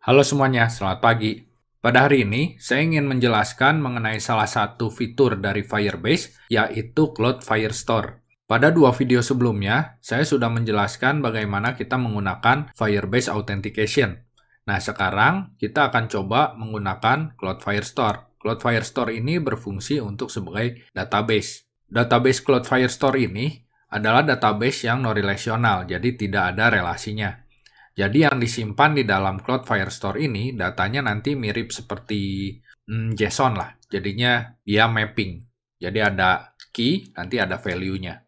Halo semuanya, selamat pagi. Pada hari ini, saya ingin menjelaskan mengenai salah satu fitur dari Firebase, yaitu Cloud Firestore. Pada dua video sebelumnya, saya sudah menjelaskan bagaimana kita menggunakan Firebase Authentication. Nah, sekarang kita akan coba menggunakan Cloud Firestore. Cloud Firestore ini berfungsi untuk sebagai database. Database Cloud Firestore ini adalah database yang non-relational, jadi tidak ada relasinya. Jadi yang disimpan di dalam Cloud Firestore ini, datanya nanti mirip seperti JSON lah. Jadinya dia mapping. Jadi ada key, nanti ada value-nya.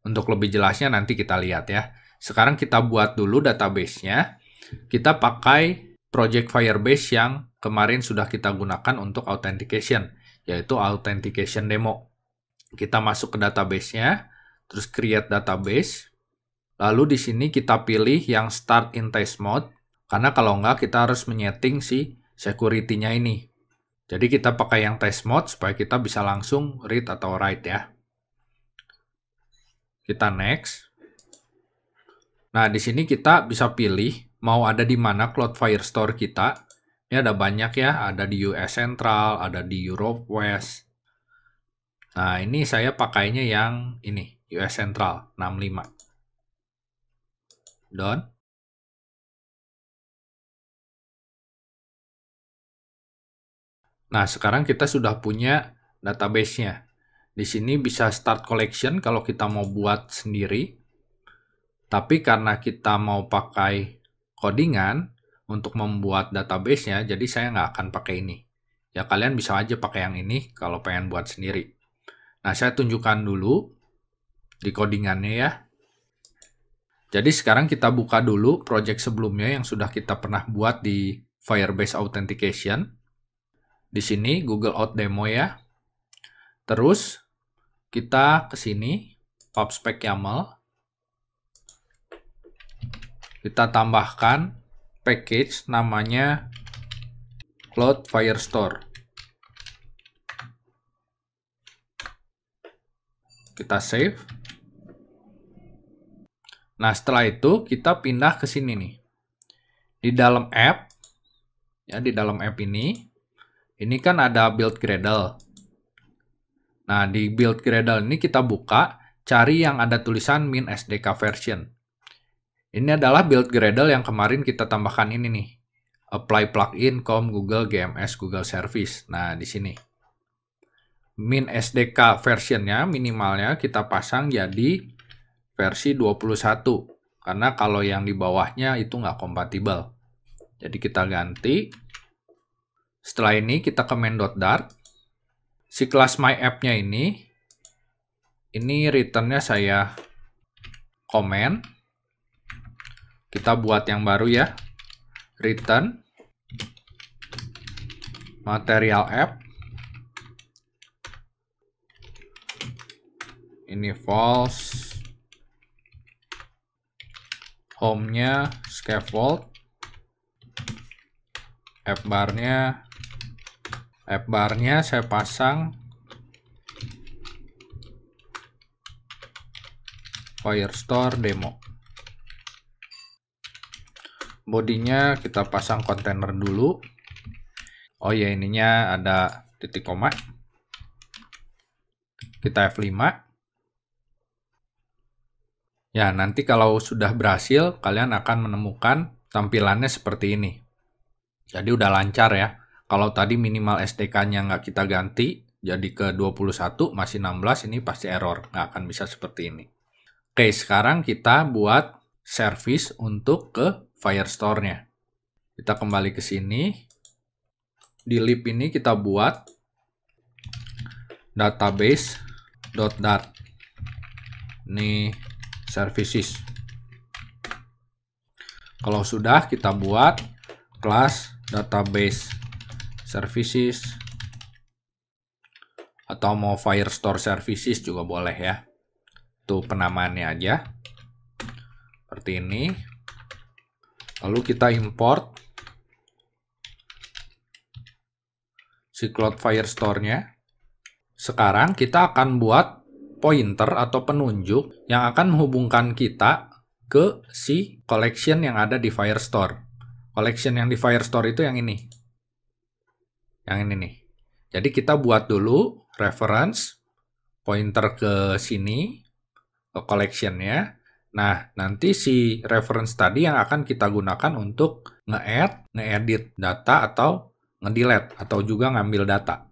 Untuk lebih jelasnya nanti kita lihat ya. Sekarang kita buat dulu database-nya. Kita pakai project Firebase yang kemarin sudah kita gunakan untuk authentication, yaitu authentication demo. Kita masuk ke database-nya, terus create database. Lalu di sini kita pilih yang start in test mode, karena kalau enggak kita harus menyeting si security-nya ini. Jadi kita pakai yang test mode supaya kita bisa langsung read atau write ya. Kita next. Nah, di sini kita bisa pilih mau ada di mana Cloud Firestore kita. Ini ada banyak ya, ada di US Central, ada di Europe West. Nah, ini saya pakainya yang ini, US Central 65. Done. Nah, sekarang kita sudah punya database-nya. Di sini bisa start collection kalau kita mau buat sendiri. Tapi karena kita mau pakai codingan untuk membuat database-nya, jadi saya nggak akan pakai ini. Ya, kalian bisa aja pakai yang ini kalau pengen buat sendiri. Nah, saya tunjukkan dulu di codingannya ya. Jadi sekarang kita buka dulu project sebelumnya yang sudah kita pernah buat di Firebase Authentication. Di sini Google Auth Demo ya. Terus kita ke sini pubspec YAML. Kita tambahkan package namanya Cloud Firestore. Kita save. Nah, setelah itu kita pindah ke sini nih. Di dalam app, ya di dalam app ini kan ada build Gradle. Nah, di build Gradle ini kita buka, cari yang ada tulisan min SDK version. Ini adalah build Gradle yang kemarin kita tambahkan ini nih. Apply plugin com Google GMS Google Service. Nah, di sini. Min SDK versionnya minimalnya kita pasang jadi versi 21. Karena kalau yang di bawahnya itu nggak kompatibel. Jadi kita ganti. Setelah ini kita ke main.dart. Si kelas myApp-nya ini return-nya saya komen. Kita buat yang baru ya. Return material app. Ini false. Home-nya scaffold. App bar-nya saya pasang Firestore demo. Bodinya kita pasang kontainer dulu. Oh ya, ininya ada titik koma. Kita F5. Ya, nanti kalau sudah berhasil, kalian akan menemukan tampilannya seperti ini. Jadi udah lancar ya. Kalau tadi minimal SDK-nya nggak kita ganti, jadi ke 21, masih 16, ini pasti error. Nggak akan bisa seperti ini. Oke, sekarang kita buat service untuk ke Firestore-nya. Kita kembali ke sini. Di lib ini kita buat database.dart. Ini services. Kalau sudah, kita buat kelas database services atau mau Firestore services juga boleh ya. Itu penamaannya aja. Seperti ini. Lalu kita import si Cloud Firestore-nya. Sekarang kita akan buat pointer atau penunjuk yang akan menghubungkan kita ke si collection yang ada di Firestore. collection yang di Firestore itu yang ini. Yang ini nih. Jadi kita buat dulu reference, pointer ke sini, ke collection-nya. Nah, nanti si reference tadi yang akan kita gunakan untuk nge-add, nge-edit data, atau nge-delete, atau juga ngambil data.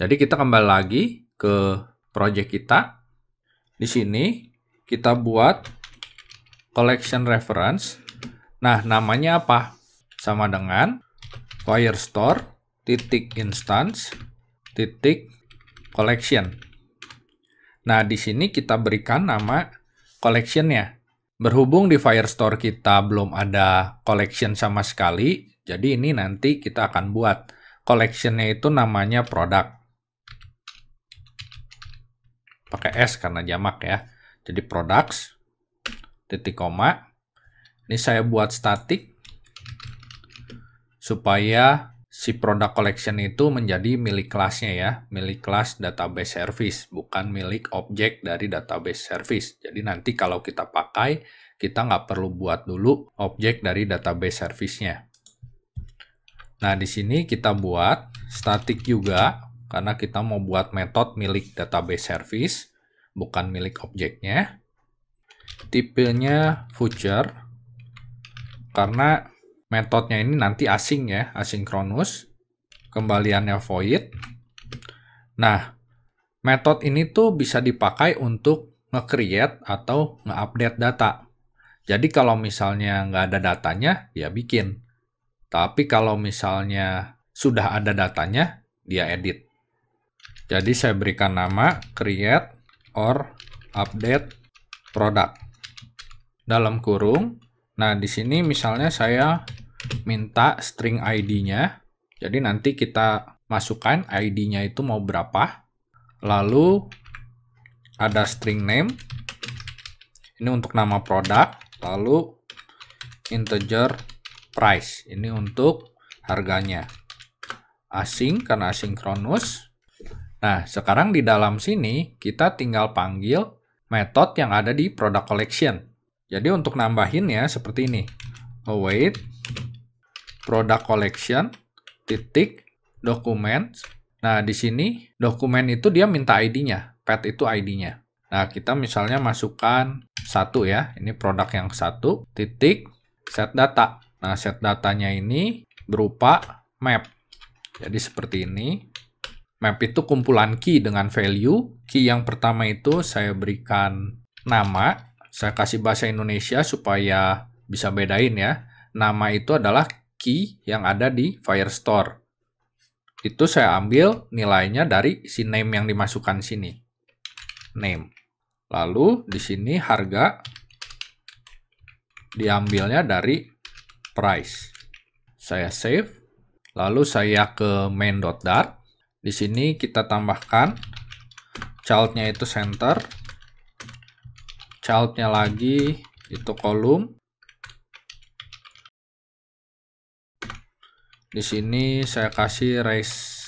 Jadi kita kembali lagi ke project kita. Di sini kita buat collection reference. Nah, namanya apa? Sama dengan Firestore .instance .collection. Nah, di sini kita berikan nama collection-nya. Berhubung di Firestore kita belum ada collection sama sekali, jadi ini nanti kita akan buat. Collection-nya itu namanya product. Pakai S karena jamak ya. Jadi products, titik koma. Ini saya buat static supaya si product collection itu menjadi milik kelasnya ya, milik kelas database service, bukan milik objek dari database service. Jadi nanti kalau kita pakai, kita nggak perlu buat dulu objek dari database service-nya. Nah, di sini kita buat static juga, karena kita mau buat metode milik database service, bukan milik objeknya. Tipenya future, karena metodenya ini nanti asing ya, asinkronus. Kembaliannya void. Nah, metode ini tuh bisa dipakai untuk nge-create atau nge-update data. Jadi kalau misalnya nggak ada datanya, dia bikin. Tapi kalau misalnya sudah ada datanya, dia edit. Jadi saya berikan nama create or update product. Dalam kurung. Nah, di sini misalnya saya minta string ID-nya. Jadi nanti kita masukkan ID-nya itu mau berapa. Lalu ada string name. Ini untuk nama produk. Lalu integer price. Ini untuk harganya. Asing karena asinkronus. Nah, sekarang di dalam sini kita tinggal panggil metode yang ada di product collection. Jadi untuk nambahinnya seperti ini. Await product collection titik dokumen. Nah, di sini dokumen itu dia minta ID-nya. Pet itu ID-nya. Nah, kita misalnya masukkan 1 ya. Ini produk yang 1 titik set data. Nah, set datanya ini berupa map. Jadi seperti ini. Map itu kumpulan key dengan value. Key yang pertama itu saya berikan nama. Saya kasih bahasa Indonesia supaya bisa bedain ya. Nama itu adalah key yang ada di Firestore. Itu saya ambil nilainya dari si name yang dimasukkan sini. Name. Lalu di sini harga diambilnya dari price. Saya save. Lalu saya ke main.dart. Di sini kita tambahkan child-nya itu center. Child-nya lagi itu kolom. Di sini saya kasih raise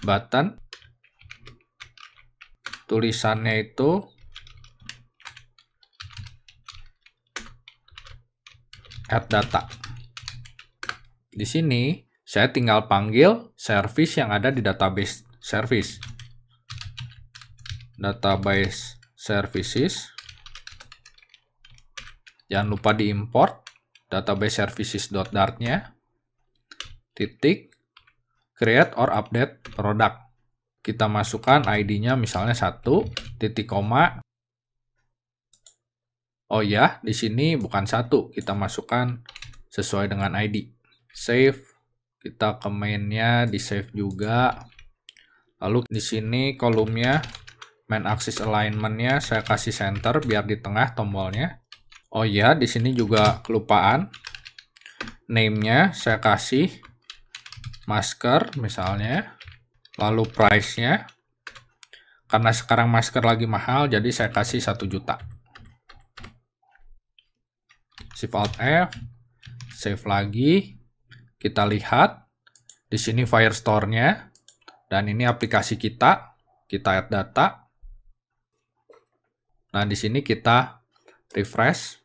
button. Tulisannya itu add data. Di sini saya tinggal panggil service yang ada di database service. Database services. Jangan lupa diimport database services.dart-nya. Titik create or update product. Kita masukkan ID-nya misalnya 1 titik koma. Oh ya, di sini bukan 1, kita masukkan sesuai dengan ID. Save. Kita ke main-nya di save juga. Lalu di sini kolomnya main axis alignment-nya saya kasih center biar di tengah tombolnya. Oh ya, di sini juga kelupaan. Name-nya saya kasih masker misalnya. Lalu price-nya. Karena sekarang masker lagi mahal, jadi saya kasih 1 juta. Shift Alt F. Save lagi. Kita lihat. Di sini Firestore-nya. Dan ini aplikasi kita. Kita add data. Nah, di sini kita refresh.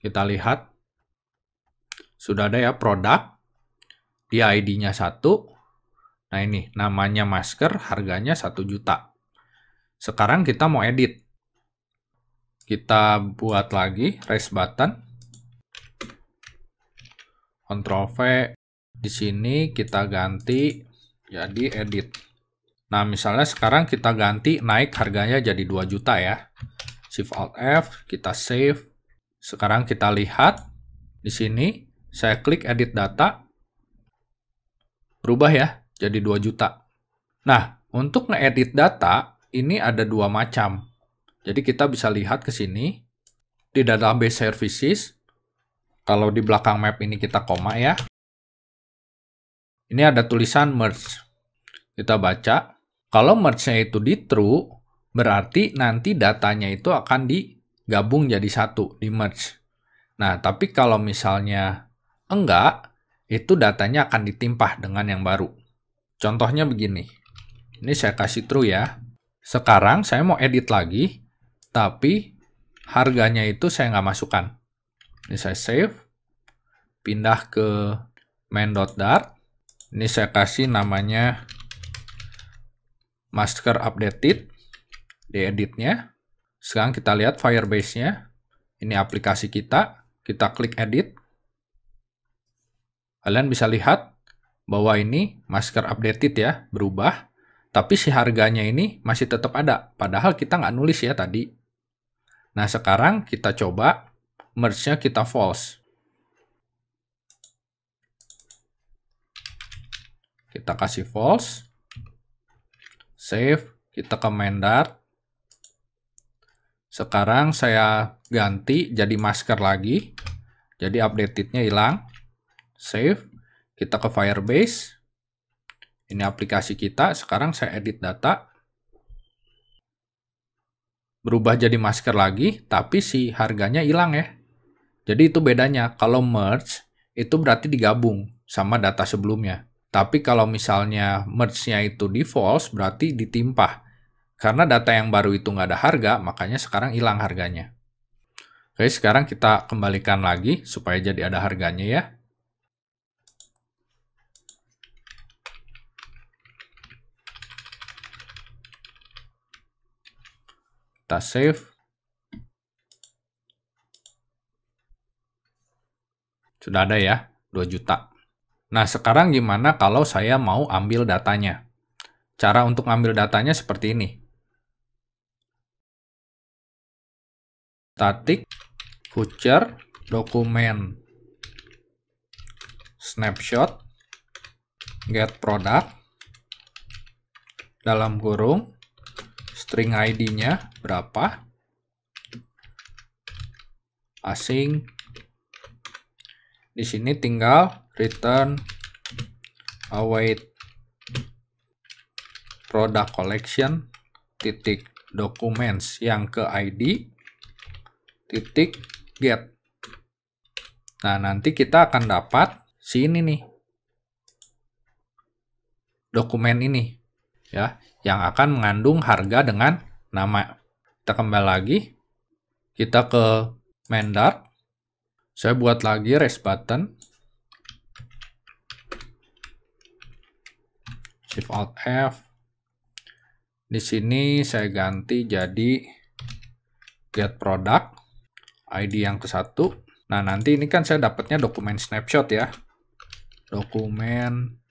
Kita lihat, sudah ada ya produk, dia ID-nya 1. Nah ini, namanya masker, harganya 1 juta. Sekarang kita mau edit. Kita buat lagi raise button. Ctrl V. Di sini kita ganti jadi edit. Nah, misalnya sekarang kita ganti naik harganya jadi 2 juta ya. Shift Alt F, kita save. Sekarang kita lihat di sini, saya klik edit data. Berubah ya, jadi 2 juta. Nah, untuk ngeedit data, ini ada 2 macam. Jadi kita bisa lihat ke sini, di database services, kalau di belakang map ini kita koma ya, ini ada tulisan merge. Kita baca, kalau merge-nya itu di true, berarti nanti datanya itu akan digabung jadi satu, di merge. Nah, tapi kalau misalnya enggak, itu datanya akan ditimpah dengan yang baru. Contohnya begini. Ini saya kasih true ya. Sekarang saya mau edit lagi, tapi harganya itu saya nggak masukkan. Ini saya save. Pindah ke main.dart. Ini saya kasih namanya masker updated. Di editnya. Sekarang kita lihat Firebase-nya. Ini aplikasi kita. Kita klik edit. Kalian bisa lihat bahwa ini masker updated ya, berubah. Tapi si harganya ini masih tetap ada. Padahal kita nggak nulis ya tadi. Nah, sekarang kita coba merge-nya kita false. Kita kasih false. Save. Kita ke main.dart. Sekarang saya ganti jadi masker lagi. Jadi updated-nya hilang. Save. Kita ke Firebase. Ini aplikasi kita. Sekarang saya edit data. Berubah jadi masker lagi, tapi si harganya hilang ya. Jadi itu bedanya. Kalau merge, itu berarti digabung sama data sebelumnya. Tapi kalau misalnya merge-nya itu di false, berarti ditimpah. Karena data yang baru itu nggak ada harga, makanya sekarang hilang harganya. Oke, sekarang kita kembalikan lagi supaya jadi ada harganya ya. Kita save. Sudah ada ya, 2 juta. Nah, sekarang gimana kalau saya mau ambil datanya? Cara untuk ambil datanya seperti ini. Static future dokumen snapshot get product dalam kurung string ID-nya berapa, asing. Di sini tinggal return await product collection titik documents yang ke ID titik get. Nah, nanti kita akan dapat si ini nih, dokumen ini ya, yang akan mengandung harga dengan nama. Kita kembali lagi, kita ke main.dart. Saya buat lagi raise button. Shift Alt F. Di sini saya ganti jadi get product ID yang ke-1. Nah, nanti ini kan saya dapatnya dokumen snapshot ya. Dokumen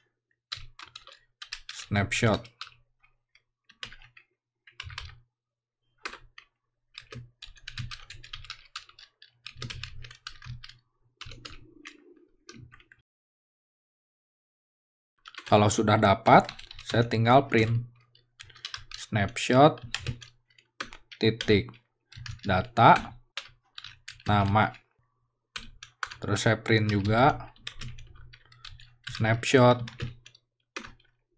snapshot. Kalau sudah dapat, saya tinggal print snapshot titik data nama. Terus saya print juga snapshot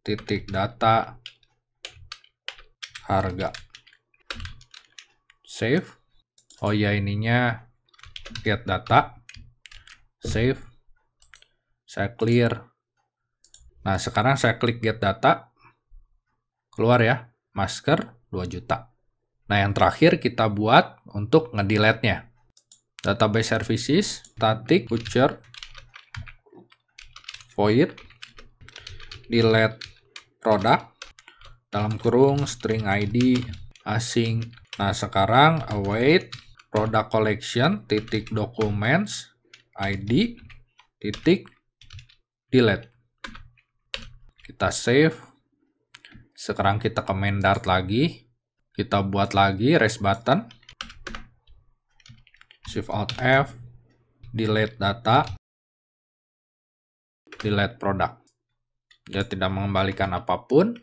titik data harga. Save. Oh ya, ininya get data. Save. Saya clear. Nah, sekarang saya klik get data. Keluar ya, masker 2 juta. Nah, yang terakhir kita buat untuk ngedelete-nya. database services, static future void delete product dalam kurung string id asing. Nah, sekarang await product collection titik documents id titik delete. Kita save. Sekarang kita ke main Dart lagi. Kita buat lagi rest button. Shift Alt F, delete data, delete product. Dia tidak mengembalikan apapun.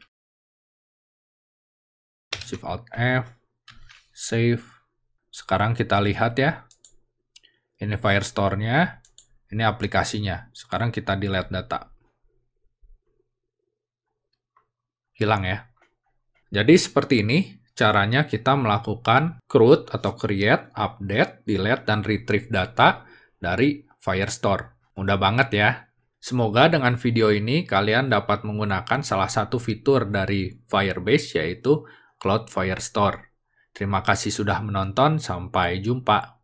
Shift Alt F, save. Sekarang kita lihat ya. Ini Firestore-nya, ini aplikasinya. Sekarang kita delete data. Hilang ya. Jadi seperti ini caranya kita melakukan CRUD atau create, update, delete, dan retrieve data dari Firestore. Mudah banget ya. Semoga dengan video ini kalian dapat menggunakan salah satu fitur dari Firebase yaitu Cloud Firestore. Terima kasih sudah menonton, sampai jumpa.